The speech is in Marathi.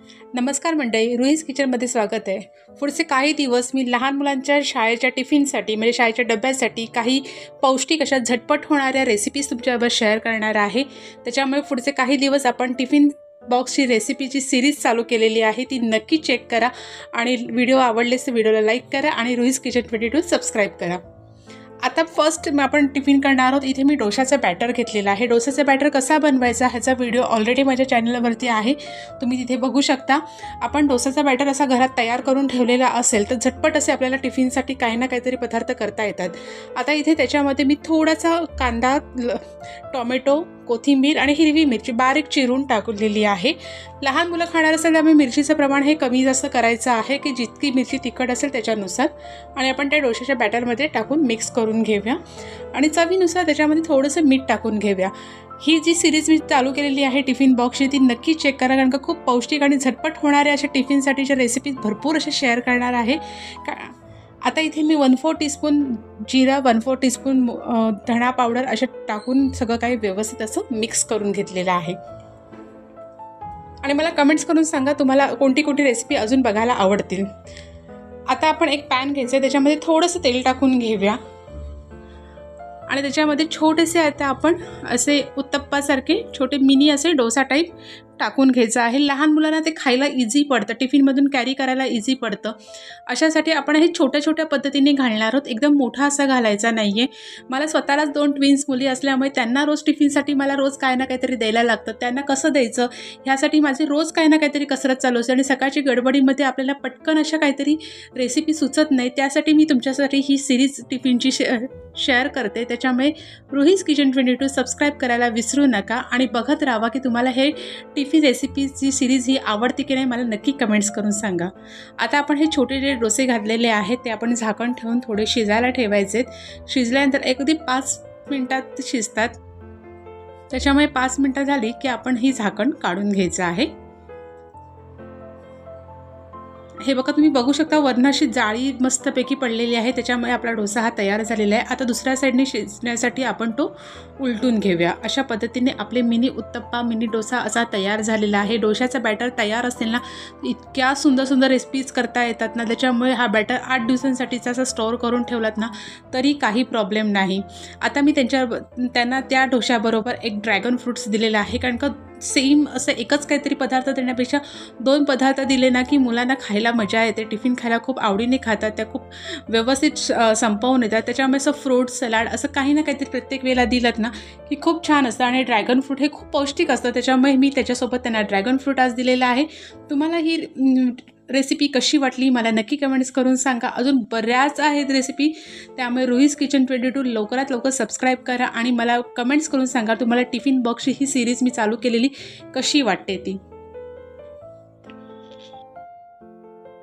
नमस्कार मंडळी, रुईज किचनमध्ये स्वागत आहे। पुढचे काही दिवस मी लहान मुलांच्या शाळेच्या टिफिनसाठी म्हणजे शाळेच्या डब्यासाठी काही पौष्टिक अशा झटपट होणाऱ्या रेसिपीज तुमच्याबरोबर शेअर करणार आहे। त्याच्यामुळे पुढचे काही दिवस आपण टिफिन बॉक्सची रेसिपीची सीरीज चालू केलेली आहे, ती नक्की चेक करा आणि व्हिडिओ आवडल्यास व्हिडिओला लाईक करा आणि रुईज किचन 22 सबस्क्राईब करा। आता फर्स्ट आपण टिफिन करणार आहोत। इथे मी डोशाचा बॅटर घेतलेला आहे। डोशाचा बॅटर कसा बनवायचा ह्याचा व्हिडिओ ऑलरेडी माझ्या चॅनलवरती आहे, तुम्ही तिथे बघू शकता। आपण डोशाचा बॅटर असा घरात तयार करून ठेवलेला असेल तर झटपट असे आपल्याला टिफिनसाठी काही ना काहीतरी पदार्थ करता येतात। आता इथे त्याच्यामध्ये मी थोडासा कांदा, टोमॅटो, कोथिंबीर आणि हिरवी मिरची बारीक चिरून टाकलेली आहे। लहान मुलं खाणार असेल त्यामुळे मिरचीचं प्रमाण हे कमी जास्त करायचं आहे की जितकी मिरची तिखट असेल त्याच्यानुसार, आणि आपण त्या डोशाच्या बॅटरमध्ये टाकून मिक्स करून घेऊया आणि चवीनुसार त्याच्यामध्ये थोडंसं मीठ टाकून घेऊया। ही जी सीरीज मी चालू केलेली आहे टिफिन बॉक्सची ती नक्की चेक करा, कारण का खूप पौष्टिक आणि झटपट होणाऱ्या अशा टिफिनसाठीच्या रेसिपीज भरपूर अशा शेअर करणार आहे। आता इथे मी 1/4 टीस्पून जिरा, 1/4 टीस्पून धणा पावडर अशा टाकून सगळं काही व्यवस्थित असं मिक्स करून घेतलेलं आहे। आणि मला कमेंट्स करून सांगा तुम्हाला कोणती कोणती रेसिपी अजून बघायला आवडतील। आता आपण एक पॅन घ्यायचं आहे, त्याच्यामध्ये थोडंसं तेल टाकून घेऊया आणि त्याच्यामध्ये छोटेसे आता आपण असे उत्तप्पासारखे छोटे मिनी असे डोसा टाईप टाकून घ्यायचं आहे। लहान मुलांना ते खायला इझी पडतं, टिफिनमधून कॅरी करायला इझी पडतं। अशासाठी आपण हे छोट्या छोट्या पद्धतीने घालणार आहोत, एकदम मोठा असा घालायचा नाही आहे। मला स्वतःलाच 2 ट्विन्स मुली असल्यामुळे त्यांना रोज टिफिनसाठी मला रोज काय ना काहीतरी द्यायला लागतं। त्यांना कसं द्यायचं ह्यासाठी माझी रोज काही ना काहीतरी कसरत चालू असते आणि सकाळची गडबडीमध्ये आपल्याला पटकन अशा काहीतरी रेसिपी सुचत नाही, त्यासाठी मी तुमच्यासाठी ही सिरीज टिफिनची शेअर करते। त्याच्यामुळे रुईज किचन 22 सबस्क्राईब करायला विसरू नका आणि बघत राहा की तुम्हाला हे टिफिन रेसिपीची सीरीज ही आवडते की नाही मला नक्की कमेंट्स करून सांगा। आता आपण हे छोटे जे डोसे घातलेले आहेत ते आपण झाकण ठेवून थोडे शिजायला ठेवायचे। शिजल्यानंतर अगदी 5 मिनिटात शिजतात, त्याच्यामुळे 5 मिनिटं झाली की आपण ही झाकण काढून घ्यायचं आहे। हे बघा, तुम्ही बघू शकता वरनं अशी जाळी मस्तपैकी पडलेली आहे, त्याच्यामुळे आपला डोसा हा तयार झालेला आहे। आता दुसऱ्या साईडने शिजण्यासाठी आपण तो उलटून घेऊया। अशा पद्धतीने आपले मिनी उत्तप्पा, मिनी डोसा असा तयार झालेला आहे। डोशाचा बॅटर तयार असेल ना, इतक्या सुंदर सुंदर रेसिपीज करता येतात ना, त्याच्यामुळे हा बॅटर 8 दिवसांसाठीचा असा स्टोअर करून ठेवलात ना तरी काही प्रॉब्लेम नाही। आता मी त्यांना त्या डोशाबरोबर एक ड्रॅगन फ्रूट्स दिलेला आहे, कारण का सेम असं एकच काहीतरी पदार्थ देण्यापेक्षा 2 पदार्थ दिले ना की मुलांना खायला मजा येते, टिफिन खायला खूप आवडीने खातात, त्या खूप व्यवस्थित संपवून येतात। त्याच्यामुळे असं फ्रूट सलाड असं काही ना काहीतरी प्रत्येक वेळेला दिलं ना की खूप छान असतं। आणि ड्रॅगन फ्रूट हे खूप पौष्टिक असतं, त्याच्यामुळे मी त्याच्यासोबत त्यांना ड्रॅगन फ्रूट आज दिलेला आहे। तुम्हाला ही रेसिपी कशी वाटली मला नक्की कमेंट्स करून सांगा। अजून बऱ्याच आहेत रेसिपी, त्यामुळे रुईज किचन 22 लवकरात लवकर सबस्क्राईब करा आणि मला कमेंट्स करून सांगा तुम्हाला टिफिन बॉक्सची ही सीरीज मी चालू केलेली कशी वाटते ती।